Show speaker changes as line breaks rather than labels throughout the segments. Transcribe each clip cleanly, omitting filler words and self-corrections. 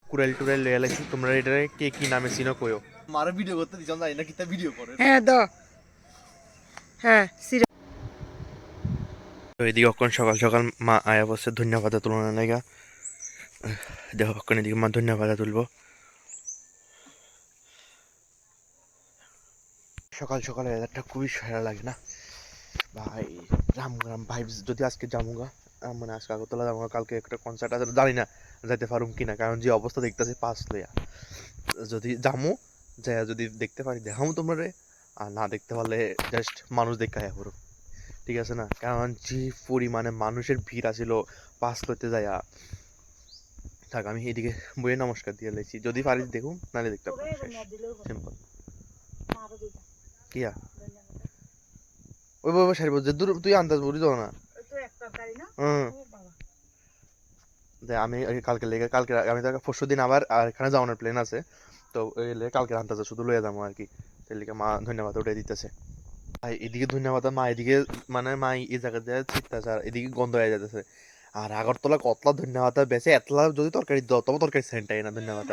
কুড়াইল টুরাইল লয়ে লাইছি তোমরা এটারে কে কি নামে চিনো কইও।
মারা ভিডিও করতে দিছাম জানি না কিতা ভিডিও করে।
হ্যাঁ দ হ্যাঁ সিরা
তো এদিকে অক্ষণ সকাল সকাল মা আয়া বসে ধন্যবাদ তুলনা লাগা। দেখো অক্ষণ এদিকে মা ধন্যবাদ তুলবো। সকাল সকাল ওয়েদারটা খুবই সেরা লাগে না ভাই। রামগ্রাম ভাইবস যদি আজকে জামুগা মানে আজকে আগরতলা জামুগা, কালকে একটা কনসার্ট আছে জানি না যাইতে পারুম কিনা, কারণ যে অবস্থা দেখতেছে পাস লইয়া। যদি জামু যাই যদি দেখতে পারি দেখামু তোমরা রে, আর না দেখতে পারলে জাস্ট মানুষ দেখায় পুরো, ঠিক আছে না? কারণ যে পরিমাণে মানুষের ভিড় আছিল পাস করতে যাইয়া। থাক আমি এদিকে বইয়ে নমস্কার দিয়ে লাইছি, যদি পারি দেখুন নাহলে দেখতে পাবো। সিম্পল কিয়া ওই বাবা সারি বলছে দূর তুই আন্দাজ বলি তো না। আমি কালকে লেগে কালকে আমি তো পরশু দিন আবার আর এখানে যাওয়ানোর প্ল্যান আছে, তো ওই লেগে কালকে আনতেছে শুধু লয়ে যাবো আর কি। তাহলে মা ধন্যবাদ উঠে দিতেছে। ভাই এদিকে ধন্যবাদ মা, এদিকে মানে মা এই জায়গা দিয়ে ছিটতেছে আর এদিকে গন্ধ হয়ে যেতেছে। আর আগরতলা কতলা ধন্যবাদ বেশি এতলা যদি তরকারি দাও তবে তরকারি সেন্টাই না ধন্যবাদ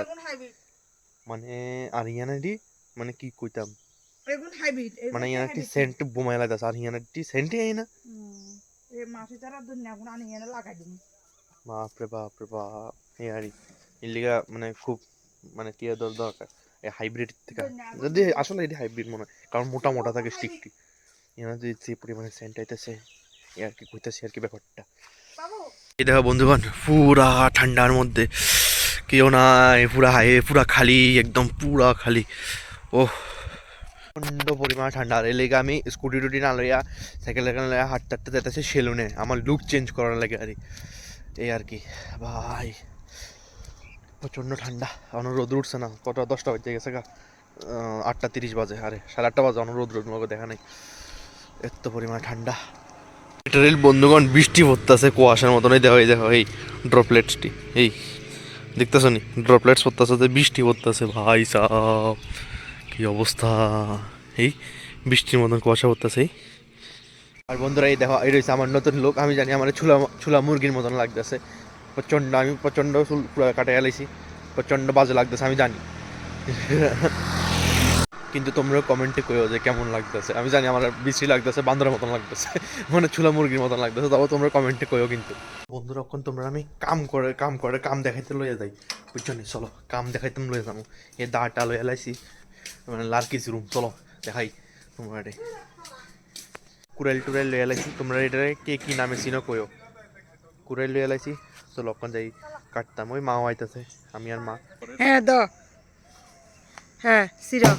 মানে। আর ইয়ানাটি মানে কি কইতাম মানে ইয়ানাটি সেন্ট বোমাই লাগতেছে আর ইয়ানাটি সেন্টই আই না। বাপরে বাপরে বাপ এই আর ইলিগা মানে খুব মানে কি দরকার এই হাইব্রিড থেকে, যদি আসলে এটি হাইব্রিড মনে হয় কারণ মোটা মোটা থাকে স্টিকটি। এখানে যদি যে পরিমাণে সেন্ট আইতেছে এ আর কি কইতেছে আর কি ব্যাপারটা। এই দেখো বন্ধুগণ পুরা ঠান্ডার মধ্যে কেউ নাই, পুরা পুরা খালি, একদম পুরা খালি। ও প্রচন্ড পরিমাণ ঠান্ডা। আর এই লেগে আমি স্কুটি টুটি না লইয়া সাইকেল লইয়া হাঁটতে হাঁটতে যেতেছে সেলুনে আমার লুক চেঞ্জ করার লাগে আর এই আর কি। ভাই প্রচণ্ড ঠান্ডা, এখন রোদ উঠছে না, কটা 10টা বাজে গেছে গা, 8:30 বাজে, আরে 8:30 বাজে এখন রোদ মতো দেখা নেই, এত পরিমাণ ঠান্ডা। লিটারেল বন্ধুগণ বৃষ্টি পড়তেছে কুয়াশার মতন, এই দেখো এই দেখো এই ড্রপলেটসটি এই দেখতেছো নি, ড্রপলেটস পড়তেছে, বৃষ্টি পড়তেছে ভাই সাহ কি অবস্থা। এই বৃষ্টির মতন কুয়াশা পড়তেছে। আর বন্ধুরা এই দেখো এই রয়েছে আমার নতুন লোক, আমি জানি আমার ছুলা মুরগির মতন লাগতেছে প্রচণ্ড, আমি প্রচণ্ড চুল পুরো কাটে গেলেছি, প্রচণ্ড বাজে লাগতেছে আমি জানি। কিন্তু তোমরা কমেন্টে কইও যে কেমন লাগতেছে, আমি জানি আমার বিশ্রী লাগতেছে, বান্দরের মতন লাগতেছে, মানে ছুলা মুরগির মতন লাগতেছে, তবে তোমরা কমেন্টে কইও। কিন্তু বন্ধুরা এখন তোমরা আমি কাম দেখাইতে লইয়া যাই বুঝছো নি, চলো কাম দেখাইতে লইয়া যাবো। এই দাঁড়টা লইয়া লাইছি মানে লার্কিস রুম, চলো দেখাই তোমরা। কুড়াইল টুরাইল লইয়া লাইছি তোমরা এটারে কে কি নামে চিনো কইও। কুড়াইল লইয়া লাইছি, চলো এখন যাই কাটতাম। ওই মাও আইতাছে, আমি আর মা।
হ্যাঁ দ হ্যাঁ সিরা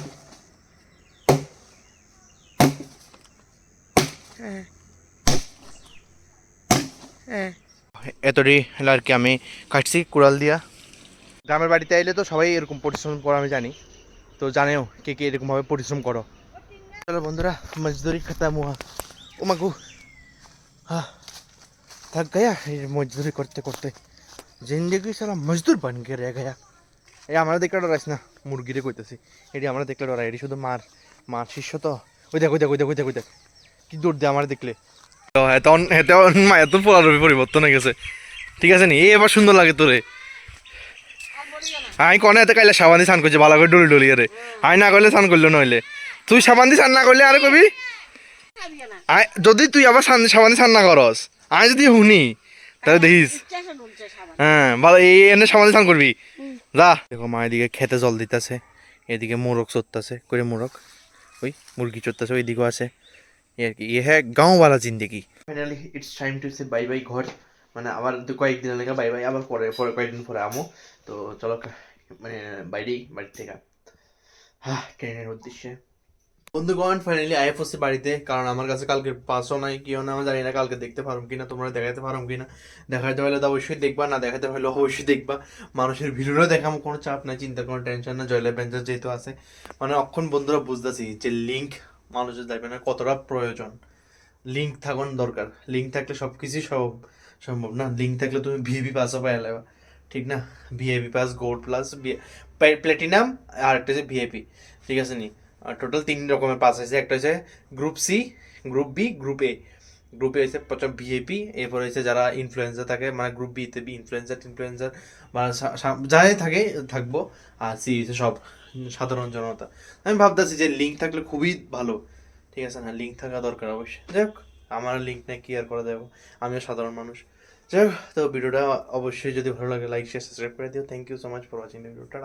হ্যাঁ হ্যাঁ
এতটি আর কি আমি কাটছি কুড়াল দিয়া। গ্রামের বাড়িতে আইলে তো সবাই এরকম পরিশ্রম করো আমি জানি, তো জানেও কে কে এরকমভাবে পরিশ্রম করো। চলো বন্ধুরা মজদুরি খতম হুয়া। ও মাগু হ্যাঁ थक गया मजदूरी करते करते, जिंदगी साला मजदूर बन के रह गया। এই আমরা দেখলে ডরাইস না, মুরগিরে কইতেছি, এটি আমরা দেখলে ডরাই, এটি শুধু মার মার শিষ্য তো। ওই দেখ ওই দেখ ওই দেখ ওই দেখ ওই দেখ কি দৌড় দিয়ে আমার দেখলে। তখন হেতে মায়ের তো পোলারবি পরিবর্তন হয়ে গেছে, ঠিক আছে নি এই এবার সুন্দর লাগে তোরে। আমি কনে এতে কাইলে সাবান দিয়ে স্নান করছি ভালো করে ডলি ডলি আরে, আমি না করলে স্নান করলো নইলে, তুই সাবান দিয়ে স্নান না করলে আরে কবি যদি তুই আবার সাবান দিয়ে স্নান না করস আমি যদি শুনি তাহলে দেখিস। হ্যাঁ ভালো এই এনে সাবান দিয়ে স্নান করবি যা। দেখো মা এদিকে খেতে জল দিতেছে, এদিকে মোরগ চড়তেছে করে মোরগ, ওই মুরগি চড়তেছে ওইদিকেও আছে আর কি। এ হ্যাঁ গাঁওওয়ালা জিন্দেগি। Finally it's time to say bye bye ঘর, মানে আবার কয়েকদিন লেগে বাই বাই, আবার পরে পরে কয়েকদিন পরে আমো। তো চলো মানে বাড়ি থেকে হ্যাঁ ট্রেনের উদ্দেশ্যে। বন্ধুগণ ফাইনালি আইএফওসি বাড়িতে, কারণ আমার কাছে কালকে পাসও নাই কেউ না, আমি জানি না কালকে দেখতে পারুম কিনা, তোমরা দেখাতে পারুম কিনা। দেখাতে হলে তো অবশ্যই দেখবা, না দেখাতে হলে অবশ্যই দেখবা। মানুষের ভিডিওটা দেখাম কোনো চাপ নাই, চিন্তা কোনো টেনশন না, জয়লা বেঞ্চার যেহেতু আছে। মানে অক্ষণ বন্ধুরা বুঝতেছি যে লিঙ্ক মানুষের দেখবে না কতটা প্রয়োজন, লিঙ্ক থাকুন দরকার, লিঙ্ক থাকলে সব কিছুই সম্ভব না। লিঙ্ক থাকলে তুমি ভিআইপি পাসও পাই যাবে, ঠিক না? VIP pass, gold plus, platinum আর একটা হচ্ছে ভিআইপি, ঠিক আছে নি? টোটাল 3 রকমের পাস আছে, একটা হচ্ছে group C, group B, group A. গ্রুপে হয়েছে প্রচুর ভিআইপি, এরপর হয়েছে যারা ইনফ্লুয়েন্সার থাকে, মানে গ্রুপ বিতে ইনফ্লুয়েন্সার বা যাই থাকে থাকবো, আর সি হচ্ছে সব সাধারণ জনতা। আমি ভাবতেছি যে লিঙ্ক থাকলে খুবই ভালো, ঠিক আছে না, লিঙ্ক থাকা দরকার অবশ্যই। যাই হোক, আমার লিঙ্ক নেই, কি আর করা যাবে, আমিও সাধারণ মানুষ। যাই হোক, তো ভিডিওটা অবশ্যই যদি ভালো লাগে লাইক শেয়ার সাবস্ক্রাইব করে দিও। Thank you so much for watching ভিডিওটা।